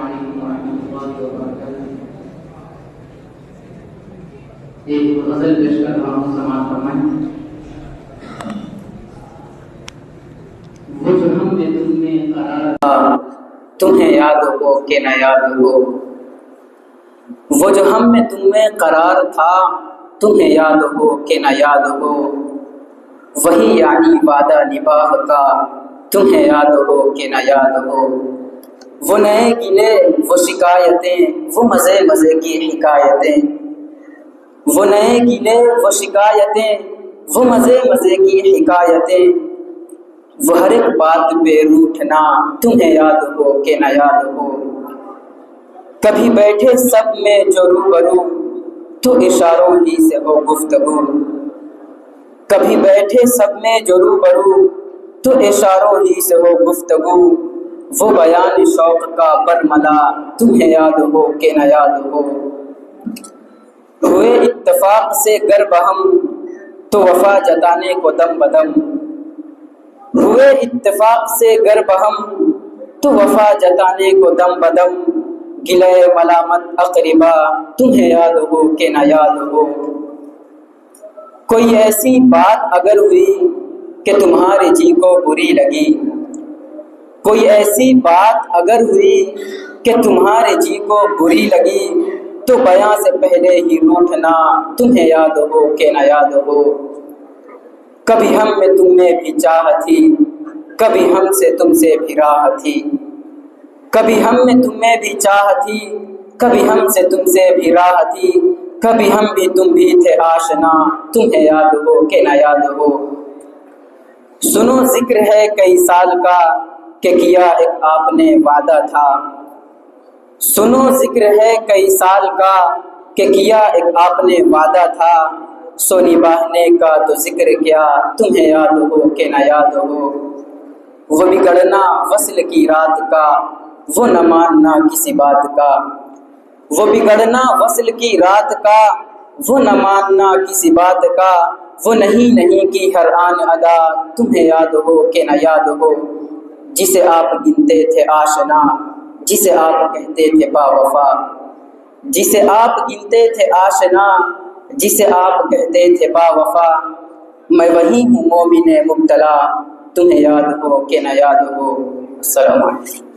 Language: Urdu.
علیکم ورحمۃ اللہ وبرکاتہ۔ ایک غزل پیش کر رہا ہوں، سماعت فرمائیں۔ وہ جو ہم نے تم میں قرار تھا، تمہیں یاد ہو کہ نہ یاد ہو۔ وہ جو ہم میں تم میں قرار تھا، تمہیں یاد ہو کہ نہ یاد ہو۔ وہی یعنی وعدہ نباہ کا، تمہیں یاد ہو کہ نہ یاد ہو۔ وہ نئے گلے وہ شکایتیں، وہ مزے مزے کی حکایتیں۔ وہ نئے گلے وہ شکایتیں، وہ مزے مزے کی حکایتیں۔ وہ ہر ایک بات پہ روٹھنا، تمہیں یاد ہو کہ نہ یاد ہو۔ کبھی بیٹھے سب میں جو روبرو، تو اشاروں ہی سے ہو گفتگو۔ کبھی بیٹھے سب میں جو روبرو، تو اشاروں ہی سے ہو گفتگو۔ وہ بیان شوق کا برملا، تمہیں یاد ہو کہ نہ یاد ہو۔ ہوئے اتفاق سے گر بہم، تو وفا جتانے کو دم بدم۔ ہوئے اتفاق سے گر بہم، تو وفا جتانے کو دم بدم۔ گلے ملامت اقربا، تمہیں یاد ہو کہ نہ یاد ہو۔ کوئی ایسی بات اگر ہوئی کہ تمہارے جی کو بری لگی، کوئی ایسی بات اگر ہوئی کہ تمہارے جی کو بری لگی، تو بیاں سے پہلے ہی روٹھنا، تمہیں یاد ہو کہ نہ یاد ہو۔ کبھی ہم میں تم میں بھی چاہ تھی، کبھی ہم سے تم سے بھی راہ تھی۔ کبھی ہم میں تم میں بھی چاہ تھی، کبھی ہم سے تم سے بھی راہ تھی۔ کبھی ہم بھی تم بھی تھے آشنا، تمہیں یاد ہو کہ نہ یاد ہو۔ سنو ذکر ہے کئی سال کا، کہ کیا ایک آپ نے وعدہ تھا۔ سنو ذکر ہے کئی سال کا، کہ کیا ایک آپ نے وعدہ تھا۔ سو نبھانے کا تو ذکر کیا، تمہیں یاد ہو کہ نہ یاد ہو۔ وہ بگڑنا وصل کی رات کا، وہ نہ ماننا کسی بات کا۔ وہ بگڑنا وصل کی رات کا، وہ نہ ماننا کسی بات کا۔ وہ نہیں کی ہر آن ادا، تمہیں یاد ہو کہ نہ یاد ہو۔ جسے آپ گنتے تھے آشنا، جسے آپ کہتے تھے با وفا۔ جسے آپ گنتے تھے آشنا، جسے آپ کہتے تھے با وفا۔ میں وہی ہوں مومن مبتلا، تمہیں یاد ہو کہ نہ یاد ہو۔ السلام علیکم۔